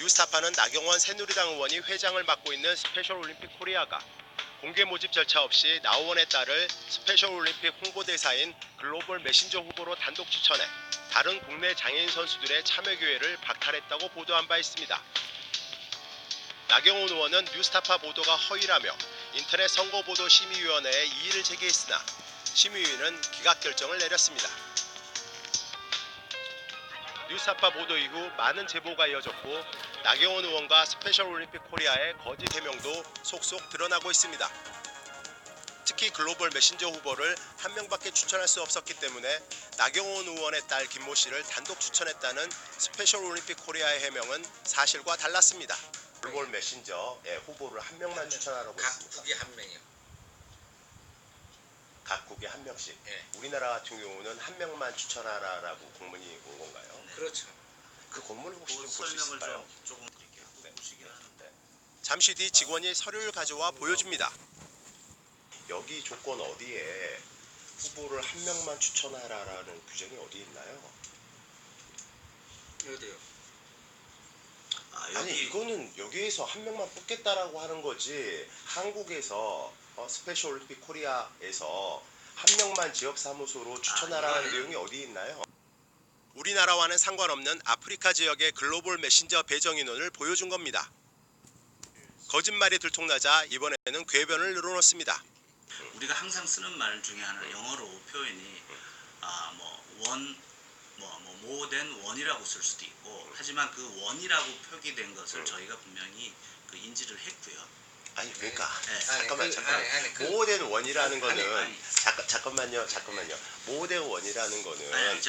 뉴스타파는 나경원 새누리당 의원이 회장을 맡고 있는 스페셜올림픽 코리아가 공개 모집 절차 없이 나우원의 딸을 스페셜올림픽 홍보대사인 글로벌 메신저 후보로 단독 추천해 다른 국내 장애인 선수들의 참여 기회를 박탈했다고 보도한 바 있습니다. 나경원 의원은 뉴스타파 보도가 허위라며 인터넷 선거보도심의위원회에 이의를 제기했으나 심의위는 기각 결정을 내렸습니다. 뉴스타파 보도 이후 많은 제보가 이어졌고 나경원 의원과 스페셜올림픽 코리아의 거짓 해명도 속속 드러나고 있습니다. 특히 글로벌 메신저 후보를 한 명밖에 추천할 수 없었기 때문에 나경원 의원의 딸 김모 씨를 단독 추천했다는 스페셜올림픽 코리아의 해명은 사실과 달랐습니다. 글로벌 메신저 후보를 한 명만 추천하라고 했습니다. 각국이 한 명이요. 각국에 한 명씩. 예. 우리나라 같은 경우는 한 명만 추천하라라고 공문이 온 건가요? 네. 그렇죠. 그 공문을 혹시 좀 볼 수 설명을 있을까요? 조금 이렇게 하고 보시긴 하는데. 잠시 뒤 직원이 서류를 가져와 보여줍니다. 여기 조건 어디에 후보를 한 명만 추천하라라는 규정이 어디 있나요? 어디요? 아니 이거는 여기에서 한 명만 뽑겠다라고 하는 거지 한국에서 스페셜 올림픽 코리아에서 한 명만 지역사무소로 추천하라는 내용이 어디 있나요? 우리나라와는 상관없는 아프리카 지역의 글로벌 메신저 배정 인원을 보여준 겁니다. 거짓말이 들통나자 이번에는 궤변을 늘어놓습니다. 우리가 항상 쓰는 말 중에 하나 영어로 표현이 more than one이라고 쓸 수도 있고 하지만 그 원이라고 표기된 것을 저희가 분명히 그 인지를 했고요. 아니 그러니까 네. 잠깐만 모된 원이라는 거는 잠깐만요 모된 원이라는 거는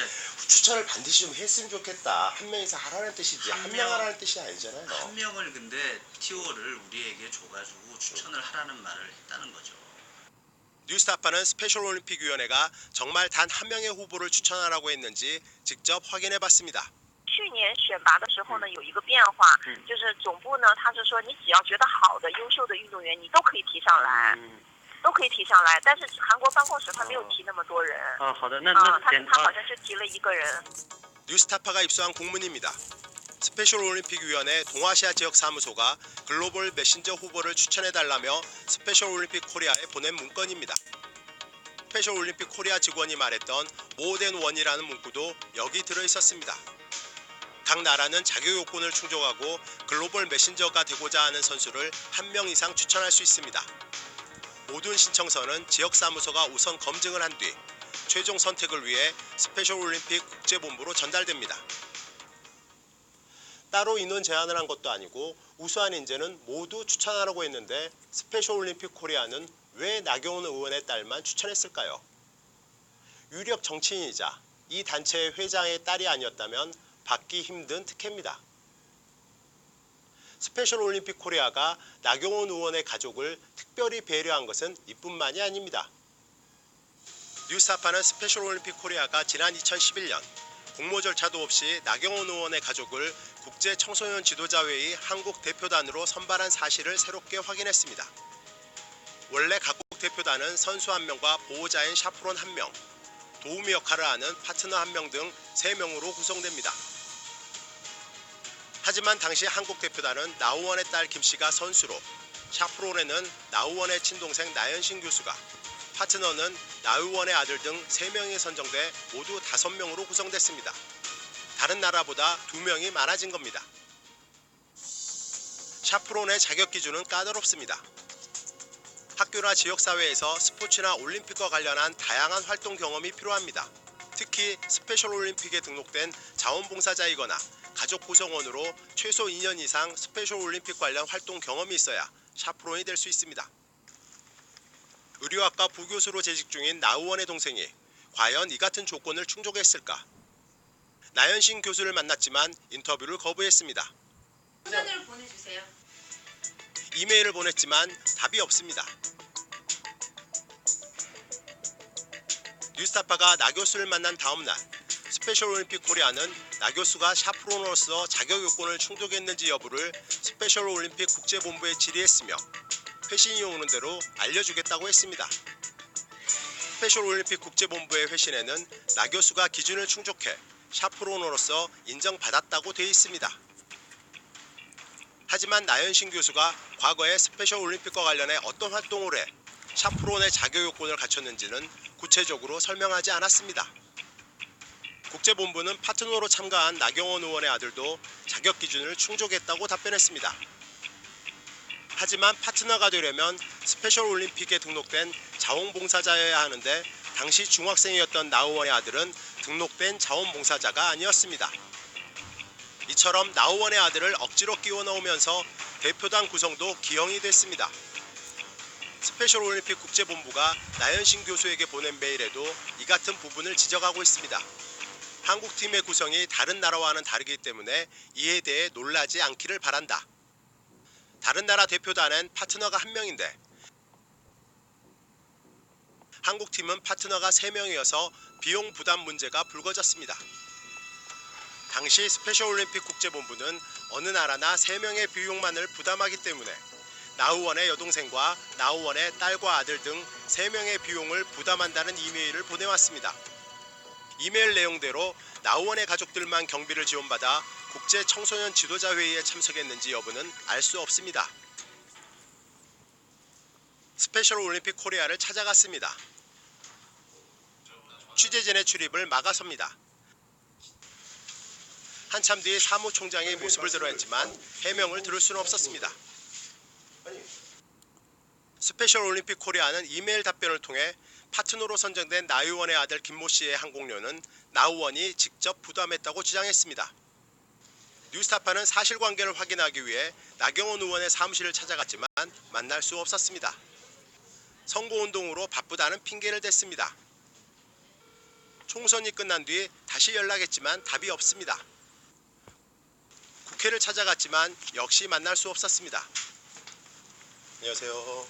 추천을 반드시 좀 했으면 좋겠다 한 명이서 하라는 뜻이지 한 명 하라는 뜻이 아니잖아요. 한 명을 근데 티오를 우리에게 줘가지고 추천을 하라는 말을 했다는 거죠. 뉴스타파는 스페셜올림픽위원회가 정말 단 한 명의 후보를 추천하라고 했는지 직접 확인해봤습니다. 去年选拔的时候呢，有一个变化，就是总部呢，他是说你只要觉得好的、优秀的运动员，你都可以提上来，都可以提上来。但是韩国办公室他没有提那么多人。好的，那他好像是提了一个人。 뉴스타파가 입수한 공문입니다. 스페셜올림픽위원회 동아시아 지역사무소가 글로벌 메신저 후보를 추천해달라며 스페셜올림픽 코리아에 보낸 문건입니다. 스페셜올림픽 코리아 직원이 말했던 모된 원이라는 문구도 여기 들어있었습니다. 각 나라는 자격 요건을 충족하고 글로벌 메신저가 되고자 하는 선수를 한 명 이상 추천할 수 있습니다. 모든 신청서는 지역사무소가 우선 검증을 한 뒤 최종 선택을 위해 스페셜올림픽 국제본부로 전달됩니다. 따로 인원 제한을 한 것도 아니고 우수한 인재는 모두 추천하라고 했는데 스페셜올림픽 코리아는 왜 나경원 의원의 딸만 추천했을까요? 유력 정치인이자 이 단체의 회장의 딸이 아니었다면 받기 힘든 특혜입니다. 스페셜올림픽 코리아가 나경원 의원의 가족을 특별히 배려한 것은 이뿐만이 아닙니다. 뉴스타파는 스페셜올림픽 코리아가 지난 2011년 공모 절차도 없이 나경원 의원의 가족을 국제청소년 지도자회의 한국 대표단으로 선발한 사실을 새롭게 확인했습니다. 원래 각국 대표단은 선수 1명과 보호자인 샤프론 1명, 도우미 역할을 하는 파트너 1명 등 3명으로 구성됩니다. 하지만 당시 한국 대표단은 나우원의 딸 김씨가 선수로, 샤프론에는 나우원의 친동생 나연신 교수가, 파트너는 나우원의 아들 등 3명이 선정돼 모두 5명으로 구성됐습니다. 다른 나라보다 2명이 많아진 겁니다. 샤프론의 자격 기준은 까다롭습니다. 학교나 지역사회에서 스포츠나 올림픽과 관련한 다양한 활동 경험이 필요합니다. 특히 스페셜올림픽에 등록된 자원봉사자이거나 가족 구성원으로 최소 2년 이상 스페셜올림픽 관련 활동 경험이 있어야 샤프론이 될 수 있습니다. 의료학과 부교수로 재직 중인 나우원의 동생이 과연 이 같은 조건을 충족했을까? 나연신 교수를 만났지만 인터뷰를 거부했습니다. 사진을 보내주세요. 이메일을 보냈지만 답이 없습니다. 뉴스타파가 나 교수를 만난 다음 날 스페셜올림픽 코리아는 나 교수가 샤프론으로서 자격 요건을 충족했는지 여부를 스페셜올림픽 국제본부에 질의했으며 회신이 오는 대로 알려주겠다고 했습니다. 스페셜올림픽 국제본부의 회신에는 나 교수가 기준을 충족해 샤프론으로서 인정받았다고 되어 있습니다. 하지만 나연신 교수가 과거에 스페셜 올림픽과 관련해 어떤 활동을 해 샤프론의 자격 요건을 갖췄는지는 구체적으로 설명하지 않았습니다. 국제본부는 파트너로 참가한 나경원 의원의 아들도 자격 기준을 충족했다고 답변했습니다. 하지만 파트너가 되려면 스페셜 올림픽에 등록된 자원봉사자여야 하는데 당시 중학생이었던 나 의원의 아들은 등록된 자원봉사자가 아니었습니다. 이처럼 나 의원의 아들을 억지로 끼워 넣으면서 대표단 구성도 기형이 됐습니다. 스페셜 올림픽 국제본부가 나연신 교수에게 보낸 메일에도 이 같은 부분을 지적하고 있습니다. 한국팀의 구성이 다른 나라와는 다르기 때문에 이에 대해 놀라지 않기를 바란다. 다른 나라 대표단엔 파트너가 1명인데 한국팀은 파트너가 3명이어서 비용 부담 문제가 불거졌습니다. 당시 스페셜 올림픽 국제본부는 어느 나라나 3명의 비용만을 부담하기 때문에 나 의원의 여동생과 나 의원의 딸과 아들 등 3명의 비용을 부담한다는 이메일을 보내왔습니다. 이메일 내용대로 나 의원의 가족들만 경비를 지원받아 국제 청소년 지도자 회의에 참석했는지 여부는 알 수 없습니다. 스페셜 올림픽 코리아를 찾아갔습니다. 취재진의 출입을 막아섭니다. 한참 뒤 사무총장의 모습을 드러냈지만 해명을 들을 수는 없었습니다. 스페셜 올림픽 코리아는 이메일 답변을 통해 파트너로 선정된 나 의원의 아들 김모 씨의 항공료는 나 의원이 직접 부담했다고 주장했습니다. 뉴스타파는 사실관계를 확인하기 위해 나경원 의원의 사무실을 찾아갔지만 만날 수 없었습니다. 선거운동으로 바쁘다는 핑계를 댔습니다. 총선이 끝난 뒤 다시 연락했지만 답이 없습니다. 국회를 찾아갔지만 역시 만날 수 없었습니다. 안녕하세요.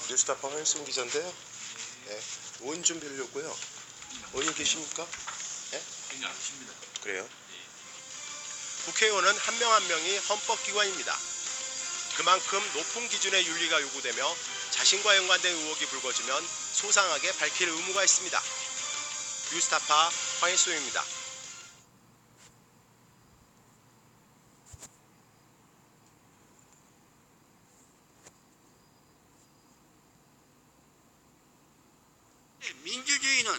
뉴스타파 황일승 기자인데요. 네, 의원 좀 뵈려고요. 의원님 계십니까? 네? 안 계십니다. 그래요? 국회의원은 한 명 한 명이 헌법기관입니다. 그만큼 높은 기준의 윤리가 요구되며 자신과 연관된 의혹이 불거지면 소상하게 밝힐 의무가 있습니다. 뉴스타파 황일승입니다. 민주주의는